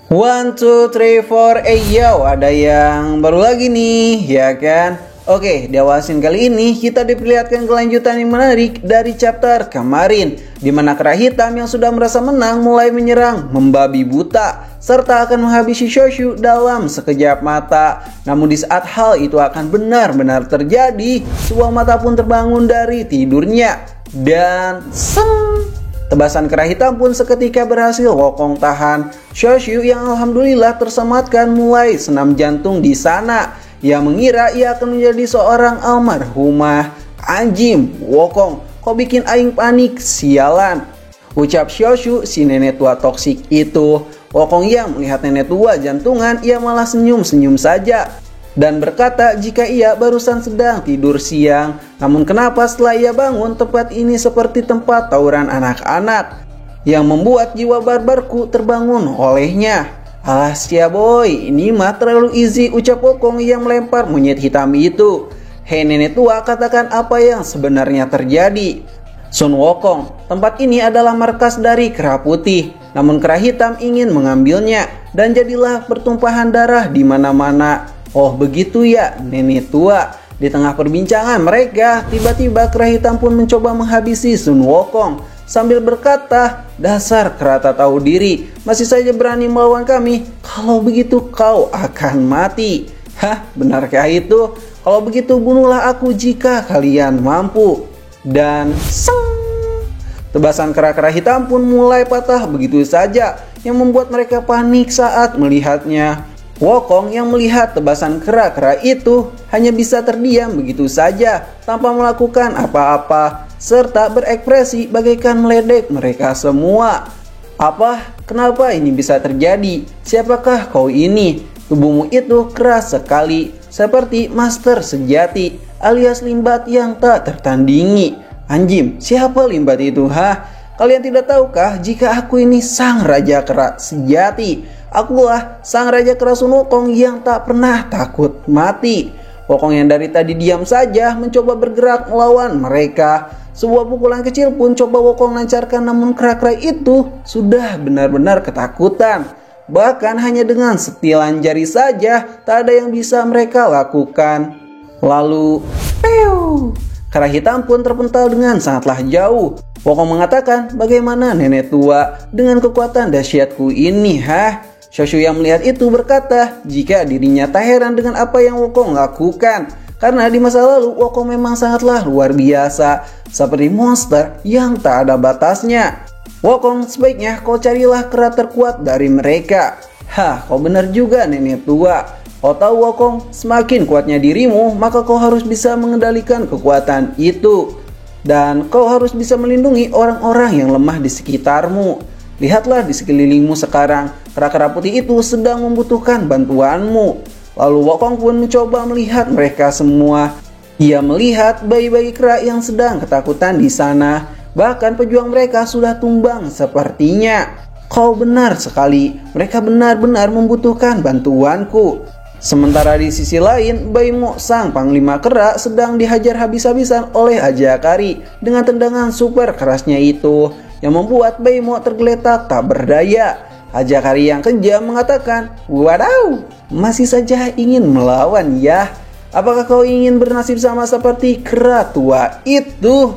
One, two, three, four, yo, ada yang baru lagi nih, ya kan? Oke, di awal scene kali ini kita diperlihatkan kelanjutan yang menarik dari chapter kemarin, di mana kera hitam yang sudah merasa menang mulai menyerang, membabi buta, serta akan menghabisi Shoshu dalam sekejap mata. Namun di saat hal itu akan benar-benar terjadi, sebuah mata pun terbangun dari tidurnya, dan tebasan kera hitam pun seketika berhasil Wokong tahan. Shoshu yang alhamdulillah terselamatkan mulai senam jantung di sana. Ia mengira ia akan menjadi seorang almarhumah. Anjim, Wokong, kok bikin aing panik, sialan, ucap Shoshu si nenek tua toksik itu. Wokong yang melihat nenek tua jantungan, ia malah senyum-senyum saja dan berkata jika ia barusan sedang tidur siang. Namun kenapa setelah ia bangun tempat ini seperti tempat tawuran anak-anak, yang membuat jiwa barbarku terbangun olehnya. Alah sia boy, ini mah terlalu easy, ucap Wokong yang melempar monyet hitam itu. Hei nenek tua, katakan apa yang sebenarnya terjadi. Sun Wokong, tempat ini adalah markas dari kera putih, namun kera hitam ingin mengambilnya dan jadilah pertumpahan darah di mana-mana. Oh begitu ya nenek tua. Di tengah perbincangan mereka, tiba-tiba kera hitam pun mencoba menghabisi Sun Wokong sambil berkata, dasar kera tak tahu diri, masih saja berani melawan kami. Kalau begitu kau akan mati. Hah, benarkah itu? Kalau begitu bunuhlah aku jika kalian mampu. Dan tebasan kera-kera hitam pun mulai patah begitu saja, yang membuat mereka panik saat melihatnya. Wokong yang melihat tebasan kera-kera itu hanya bisa terdiam begitu saja tanpa melakukan apa-apa, serta berekspresi bagaikan meledek mereka semua. Apa? Kenapa ini bisa terjadi? Siapakah kau ini? Tubuhmu itu keras sekali, seperti master sejati alias Limbat yang tak tertandingi. Anjim, siapa Limbat itu? Kalian tidak tahukah jika aku ini sang raja kera sejati? Akulah sang raja kera Sun Wokong yang tak pernah takut mati. Wokong yang dari tadi diam saja mencoba bergerak melawan mereka. Sebuah pukulan kecil pun coba Wokong lancarkan, namun kera-kera itu sudah benar-benar ketakutan. Bahkan hanya dengan setilan jari saja tak ada yang bisa mereka lakukan. Lalu, kera hitam pun terpental dengan sangatlah jauh. Wokong mengatakan, bagaimana nenek tua dengan kekuatan dahsyatku ini, Shoshu yang melihat itu berkata jika dirinya tak heran dengan apa yang Wokong lakukan, karena di masa lalu Wokong memang sangatlah luar biasa, seperti monster yang tak ada batasnya. Wokong, sebaiknya kau carilah kera terkuat dari mereka. Kau benar juga nenek tua. Kau tahu Wokong, semakin kuatnya dirimu, maka kau harus bisa mengendalikan kekuatan itu. Dan kau harus bisa melindungi orang-orang yang lemah di sekitarmu. Lihatlah di sekelilingmu sekarang, kera-kera putih itu sedang membutuhkan bantuanmu. Lalu Wokong pun mencoba melihat mereka semua. Ia melihat bayi-bayi kera yang sedang ketakutan di sana. Bahkan pejuang mereka sudah tumbang sepertinya. Kau benar sekali, mereka benar-benar membutuhkan bantuanku. Sementara di sisi lain, Bai Mo sang panglima kera sedang dihajar habis-habisan oleh Hajakari dengan tendangan super kerasnya itu, yang membuat Bai Mo tergeletak tak berdaya. Hajakari yang kejam mengatakan, wadaw, masih saja ingin melawan ya? Apakah kau ingin bernasib sama seperti kera tua itu?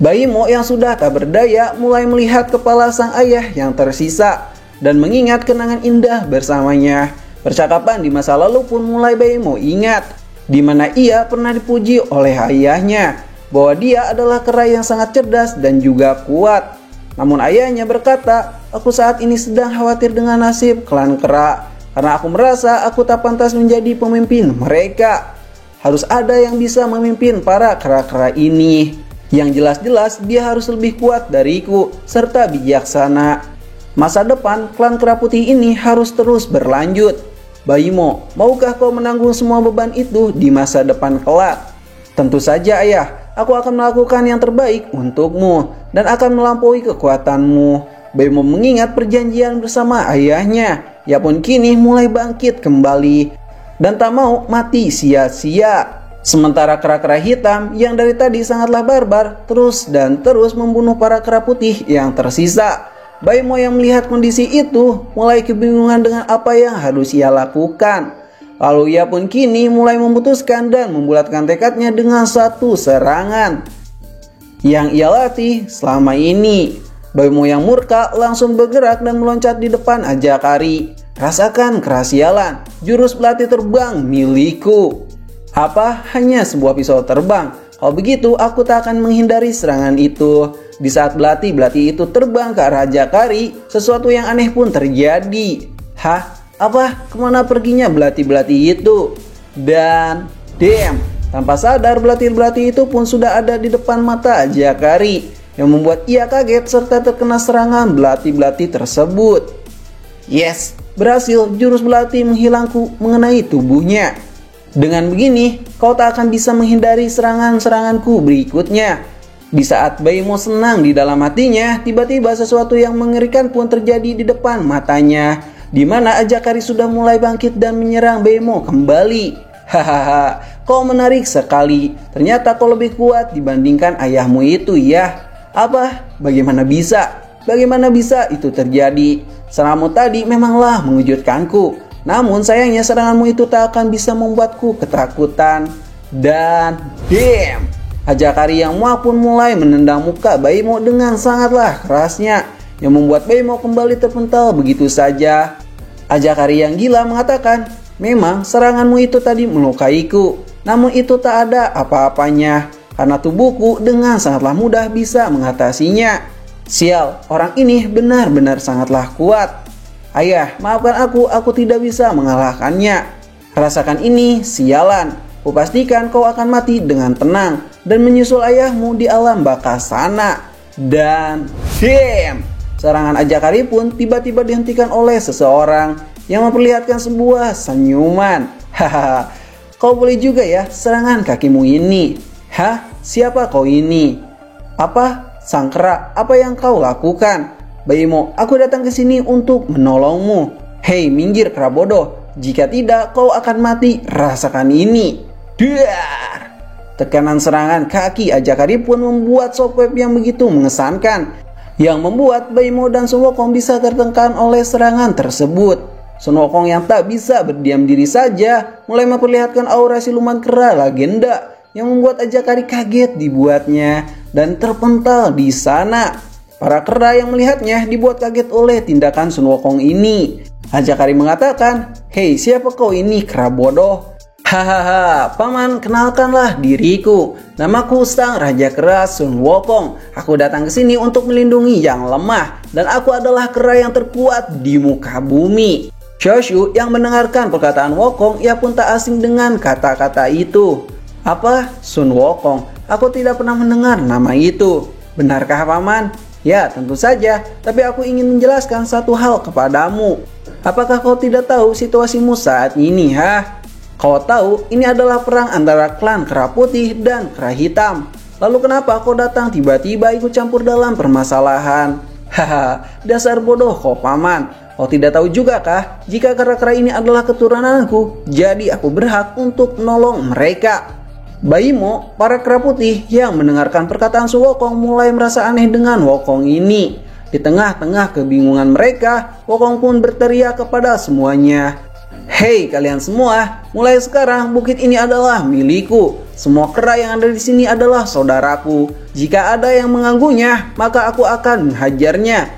Bai Mo yang sudah tak berdaya mulai melihat kepala sang ayah yang tersisa dan mengingat kenangan indah bersamanya. Percakapan di masa lalu pun mulai Bai Mo ingat, di mana ia pernah dipuji oleh ayahnya bahwa dia adalah kera yang sangat cerdas dan juga kuat. Namun ayahnya berkata, aku saat ini sedang khawatir dengan nasib klan kera, karena aku merasa aku tak pantas menjadi pemimpin mereka. Harus ada yang bisa memimpin para kera-kera ini. Yang jelas-jelas dia harus lebih kuat dariku serta bijaksana. Masa depan klan kera putih ini harus terus berlanjut. Bai Mo, maukah kau menanggung semua beban itu di masa depan kelak? Tentu saja ayah, aku akan melakukan yang terbaik untukmu dan akan melampaui kekuatanmu. Bai Mo mengingat perjanjian bersama ayahnya. Ia pun kini mulai bangkit kembali dan tak mau mati sia-sia. Sementara kera-kera hitam yang dari tadi sangatlah barbar terus dan terus membunuh para kera putih yang tersisa. Baimo yang melihat kondisi itu mulai kebingungan dengan apa yang harus ia lakukan. Lalu ia pun kini mulai memutuskan dan membulatkan tekadnya dengan satu serangan yang ia latih selama ini. Baimo yang murka langsung bergerak dan meloncat di depan Ajakari. Rasakan kerasialan, jurus belati terbang milikku. Apa? Hanya sebuah pisau terbang. Kalau begitu aku tak akan menghindari serangan itu. Di saat belati itu terbang ke arah Ajakari, sesuatu yang aneh pun terjadi. Hah? Apa? Kemana perginya belati itu? Dan damn, tanpa sadar belati itu pun sudah ada di depan mata Ajakari, yang membuat ia kaget serta terkena serangan belati tersebut. Yes, berhasil jurus belati menghilangku mengenai tubuhnya. Dengan begini, kau tak akan bisa menghindari serangan-seranganku berikutnya. Di saat Baimo senang di dalam hatinya, tiba-tiba sesuatu yang mengerikan pun terjadi di depan matanya, di mana Ajakari sudah mulai bangkit dan menyerang Baimo kembali. Hahaha, kau menarik sekali. Ternyata kau lebih kuat dibandingkan ayahmu itu ya. Apa? Bagaimana bisa itu terjadi? Seranganmu tadi memanglah mengejutkanku. Namun sayangnya seranganmu itu tak akan bisa membuatku ketakutan. Dan damn, Ajakari yang muak pun mulai menendang muka Baimo dengan sangatlah kerasnya, yang membuat Baimo kembali terpental begitu saja. Ajakari yang gila mengatakan, memang seranganmu itu tadi melukaiku, namun itu tak ada apa-apanya, karena tubuhku dengan sangatlah mudah bisa mengatasinya. Sial, orang ini benar-benar sangatlah kuat. Ayah, maafkan aku tidak bisa mengalahkannya. Rasakan ini, sialan. Kupastikan kau akan mati dengan tenang dan menyusul ayahmu di alam baka sana. Dan damn, serangan Ajakari pun tiba-tiba dihentikan oleh seseorang yang memperlihatkan sebuah senyuman. Hahaha, kau boleh juga ya serangan kakimu ini. Hah? Siapa kau ini? Apa? Sangkera, apa yang kau lakukan? Baimo, aku datang ke sini untuk menolongmu. Hei, minggir kera bodoh. Jika tidak, kau akan mati. Rasakan ini. Dar! Tekanan serangan kaki Ajakari pun membuat shockwave yang begitu mengesankan, yang membuat Baimo dan Sun Wukong bisa tertekan oleh serangan tersebut. Sun Wukong yang tak bisa berdiam diri saja mulai memperlihatkan aura siluman kera legenda, yang membuat Ajakari kaget dibuatnya dan terpental di sana. Para kera yang melihatnya dibuat kaget oleh tindakan Sun Wukong ini. Ajakari mengatakan, hei, siapa kau ini kera bodoh? Hahaha, paman, kenalkanlah diriku. Namaku Sang Raja Kera Sun Wukong. Aku datang ke sini untuk melindungi yang lemah, dan aku adalah kera yang terkuat di muka bumi. Shoshu yang mendengarkan perkataan Wukong, ia pun tak asing dengan kata-kata itu. Apa? Sun Wukong? Aku tidak pernah mendengar nama itu. Benarkah paman? Ya, tentu saja, tapi aku ingin menjelaskan satu hal kepadamu. Apakah kau tidak tahu situasimu saat ini, ha? Kau tahu ini adalah perang antara klan kera putih dan kera hitam. Lalu kenapa kau datang tiba-tiba ikut campur dalam permasalahan? Haha, dasar bodoh kau paman. Kau tidak tahu juga kah, jika kera-kera ini adalah keturunanku, jadi aku berhak untuk menolong mereka. Baimo, para kera putih yang mendengarkan perkataan Sun Wukong mulai merasa aneh dengan Wukong ini. Di tengah-tengah kebingungan mereka, Wukong pun berteriak kepada semuanya. Hei kalian semua, mulai sekarang bukit ini adalah milikku. Semua kera yang ada di sini adalah saudaraku. Jika ada yang mengganggunya, maka aku akan menghajarnya.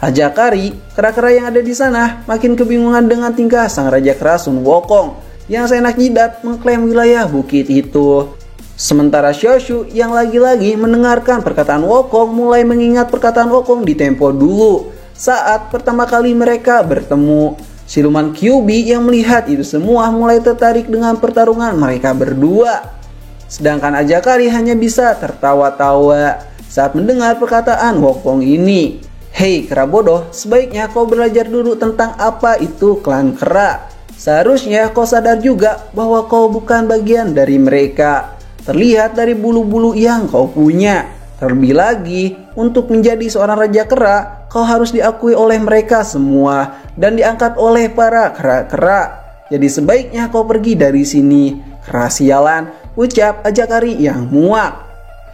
Ajakari, kera-kera yang ada di sana makin kebingungan dengan tingkah Sang Raja Kera Sun Wukong yang seenak jidat mengklaim wilayah bukit itu. Sementara Shoshu yang lagi-lagi mendengarkan perkataan Wukong mulai mengingat perkataan Wukong di tempo dulu saat pertama kali mereka bertemu. Siluman Kyuubi yang melihat itu semua mulai tertarik dengan pertarungan mereka berdua. Sedangkan Ajakari hanya bisa tertawa-tawa saat mendengar perkataan Wukong ini. Hei kera bodoh, sebaiknya kau belajar dulu tentang apa itu klan kera. Seharusnya kau sadar juga bahwa kau bukan bagian dari mereka. Terlihat dari bulu-bulu yang kau punya. Terlebih lagi, untuk menjadi seorang raja kera, kau harus diakui oleh mereka semua dan diangkat oleh para kera-kera. Jadi sebaiknya kau pergi dari sini. Kera sialan, ucap Ajakari yang muak.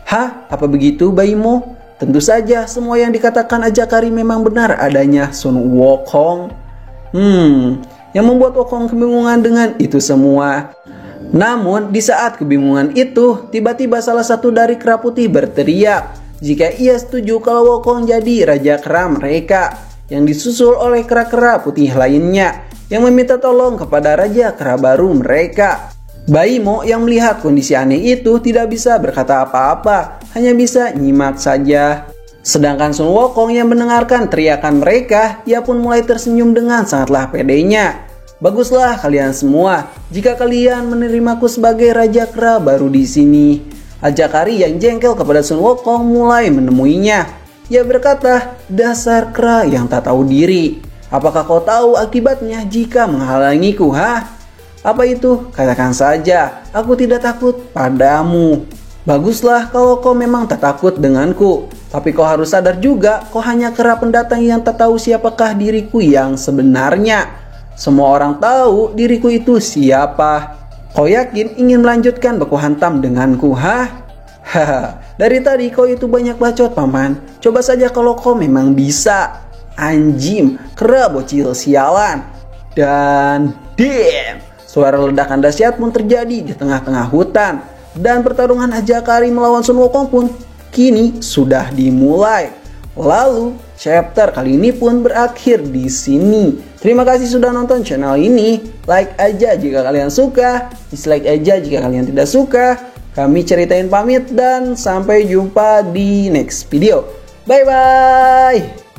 Hah? Apa begitu Baimo? Tentu saja semua yang dikatakan Ajakari memang benar adanya Sun Wukong. Yang membuat Wukong kebingungan dengan itu semua. Namun di saat kebingungan itu, tiba-tiba salah satu dari kera putih berteriak jika ia setuju kalau Wukong jadi raja kera mereka, yang disusul oleh kera-kera putih lainnya yang meminta tolong kepada raja kera baru mereka. Bai Mo yang melihat kondisi aneh itu tidak bisa berkata apa-apa, hanya bisa nyimak saja. Sedangkan Sun Wukong yang mendengarkan teriakan mereka, ia pun mulai tersenyum dengan sangatlah pedenya. Baguslah kalian semua, jika kalian menerimaku sebagai raja kera baru di sini. Ajakari yang jengkel kepada Sun Wukong mulai menemuinya. Ia berkata, dasar kera yang tak tahu diri. Apakah kau tahu akibatnya jika menghalangiku, ha? Apa itu? Katakan saja, aku tidak takut padamu. Baguslah kalau kau memang tak takut denganku. Tapi kau harus sadar juga, kau hanya kera pendatang yang tak tahu siapakah diriku yang sebenarnya. Semua orang tahu diriku itu siapa. Kau yakin ingin melanjutkan baku hantam denganku, ha? Haha, dari tadi kau itu banyak bacot, paman. Coba saja kalau kau memang bisa. Anjim, kera bocil sialan. Dan damn, suara ledakan dahsyat pun terjadi di tengah-tengah hutan. Dan pertarungan Ajakari melawan Sun Wukong pun kini sudah dimulai. Lalu chapter kali ini pun berakhir di sini. Terima kasih sudah nonton channel ini. Like aja jika kalian suka, dislike aja jika kalian tidak suka. Kami ceritain pamit dan sampai jumpa di next video. Bye bye.